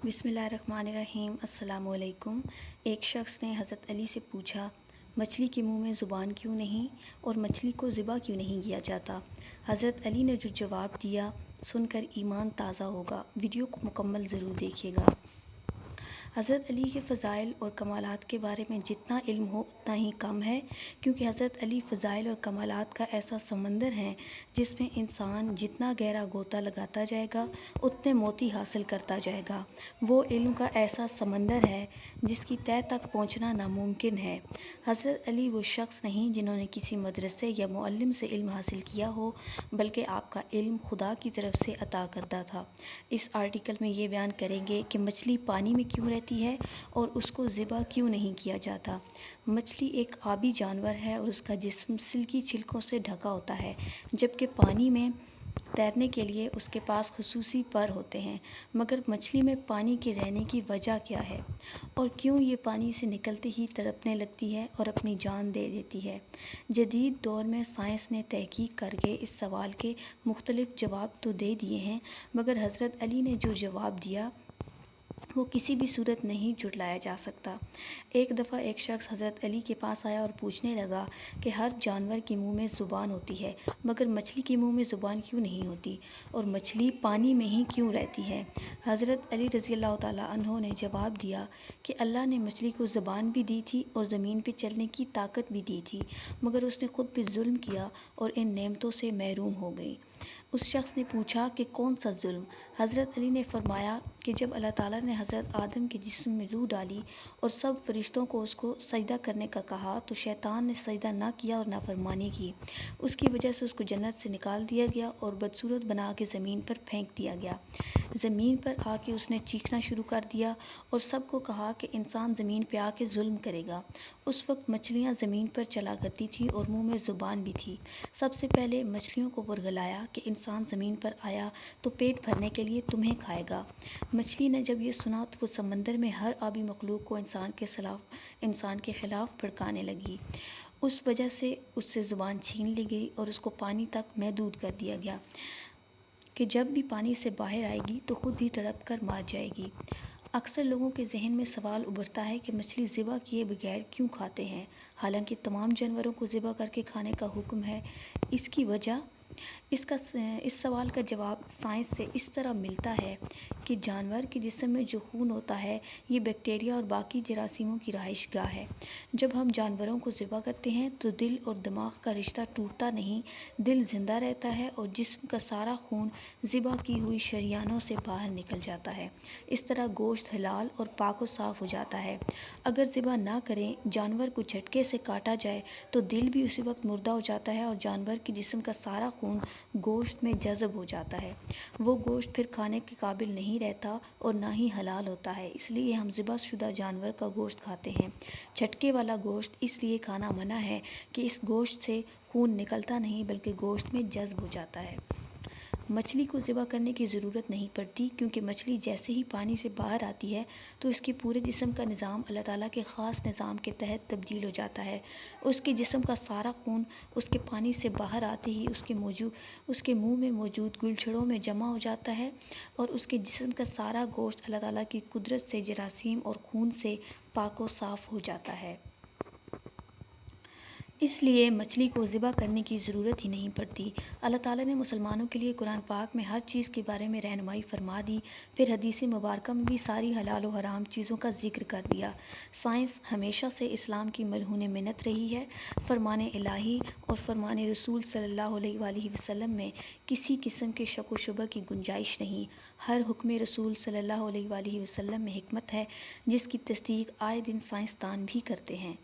बिस्मिल्लाहिर्रहमानिर्रहीम। अस्सलामु अलैकुम। एक शख्स ने हज़रत अली से पूछा, मछली के मुंह में ज़ुबान क्यों नहीं और मछली को ज़िबा क्यों नहीं किया जाता। हज़रत अली ने जो जवाब दिया सुनकर ईमान ताज़ा होगा। वीडियो को मुकम्मल ज़रूर देखिएगा। हज़रत अली के फ़ज़ाइल और कमालात के बारे में जितना इल्म हो उतना ही कम है, क्योंकि हज़रत अली फ़ज़ाइल और कमालात का ऐसा समंदर है जिसमें इंसान जितना गहरा गोता लगाता जाएगा उतने मोती हासिल करता जाएगा। वो इल्म का ऐसा समंदर है जिसकी तह तक पहुँचना नामुमकिन है। हज़रत अली वो शख्स नहीं जिन्होंने किसी मदरसे या मुअल्लिम से इल्म हासिल किया हो, बल्कि आपका इल्म खुदा की तरफ से अता करदा था। इस आर्टिकल में ये बयान करेंगे कि मछली पानी में क्यों रहती है और उसको ज़िबा क्यों नहीं किया जाता। मछली एक आबी जानवर है और उसका जिस्म सिल्की छिलकों से ढका होता है, जबकि पानी में तैरने के लिए उसके पास खुसूसी पर होते हैं। मगर मछली में पानी के रहने की वजह क्या है और क्यों ये पानी से निकलते ही तड़पने लगती है और अपनी जान दे देती है। जदीद दौर में साइंस ने तहकीक करके इस सवाल के मुख्तलिफ जवाब तो दे दिए हैं, मगर हज़रत अली ने जो जवाब दिया वो किसी भी सूरत नहीं झुटलाया जा सकता। एक दफ़ा एक शख्स हज़रत अली के पास आया और पूछने लगा कि हर जानवर के मुंह में ज़ुबान होती है, मगर मछली के मुंह में ज़ुबान क्यों नहीं होती और मछली पानी में ही क्यों रहती है। हज़रत अली रज़ियल्लाहु ताला अन्हो ने जवाब दिया कि अल्लाह ने मछली को ज़ुबान भी दी थी और ज़मीन पर चलने की ताकत भी दी थी, मगर उसने ख़ुद पर जुल्म किया और इन नेमतों से महरूम हो गई। उस शख्स ने पूछा कि कौन सा जुल्म। हज़रत अली ने फरमाया कि जब अल्लाह ताला ने हज़रत आदम के जिस्म में रूह डाली और सब फरिश्तों को उसको सजदा करने का कहा, तो शैतान ने सजदा ना किया और नाफरमानी की। उसकी वजह से उसको जन्नत से निकाल दिया गया और बदसूरत बना के ज़मीन पर फेंक दिया गया। ज़मीन पर आके उसने चीखना शुरू कर दिया और सबको कहा कि इंसान ज़मीन पर आके जुल्म करेगा। उस वक्त मछलियाँ ज़मीन पर चला करती थी और मुंह में ज़ुबान भी थी। सबसे पहले मछलियों को वर्गलाया कि इंसान ज़मीन पर आया तो पेट भरने के लिए तुम्हें खाएगा। मछली ने जब ये सुना तो वो समंदर में हर आबी मखलूक को इंसान के ख़िलाफ़ भड़काने लगी। उस वजह से उससे ज़ुबान छीन ली गई और उसको पानी तक महदूद कर दिया गया कि जब भी पानी से बाहर आएगी तो खुद ही तड़प कर मार जाएगी। अक्सर लोगों के जहन में सवाल उभरता है कि मछली ज़िबा किए बगैर क्यों खाते हैं, हालांकि तमाम जानवरों को ज़िबा करके खाने का हुक्म है। इसकी वजह इस सवाल का जवाब साइंस से इस तरह मिलता है कि जानवर के जिस्म में जो खून होता है ये बैक्टीरिया और बाकी जरासीमों की रहाइशगाह है। जब हम जानवरों को ज़िबा करते हैं तो दिल और दिमाग का रिश्ता टूटता नहीं, दिल जिंदा रहता है और जिस्म का सारा खून ज़िबा की हुई शरियानों से बाहर निकल जाता है। इस तरह गोश्त हलाल और पाक और साफ़ हो जाता है। अगर ज़िबा ना करें, जानवर को झटके से काटा जाए तो दिल भी उसी वक्त मुर्दा हो जाता है और जानवर के जिस्म का सारा खून गोश्त में जज़ब हो जाता है। वो गोश्त फिर खाने के काबिल नहीं रहता और ना ही हलाल होता है। इसलिए हम ज़िबाशुदा जानवर का गोश्त खाते हैं। झटके वाला गोश्त इसलिए खाना मना है कि इस गोश्त से खून निकलता नहीं बल्कि गोश्त में जज़ब हो जाता है। मछली को ज़िबा करने की ज़रूरत नहीं पड़ती, क्योंकि मछली जैसे ही पानी से बाहर आती है तो इसके पूरे जिस्म का निज़ाम अल्लाह ताला के ख़ास निज़ाम के तहत तब्दील हो जाता है। उसके जिस्म का सारा खून उसके पानी से बाहर आते ही उसके मुंह में मौजूद गुलछड़ों में जमा हो जाता है और उसके जिस्म का सारा गोश्त अल्लाह ताला की कुदरत से जरासीम और खून से पाक व साफ़ हो जाता है। इसलिए मछली को ज़िबा करने की ज़रूरत ही नहीं पड़ती। अल्लाह ताला ने मुसलमानों के लिए कुरान पाक में हर चीज़ के बारे में रहनुमाई फरमा दी, फिर हदीस मुबारक में भी सारी हलाल व हराम चीज़ों का जिक्र कर दिया। साइंस हमेशा से इस्लाम की मलहून मिन्नत रही है। फरमान इलाही और फरमान रसूल सल्लल्लाहु अलैहि वसल्लम में किसी किस्म के शक व शुबह की गुंजाइश नहीं। हर हुक्म रसूल सल्लल्लाहु अलैहि वसल्लम में हिकमत है, जिसकी तस्दीक आए दिन साइंसदान भी करते हैं।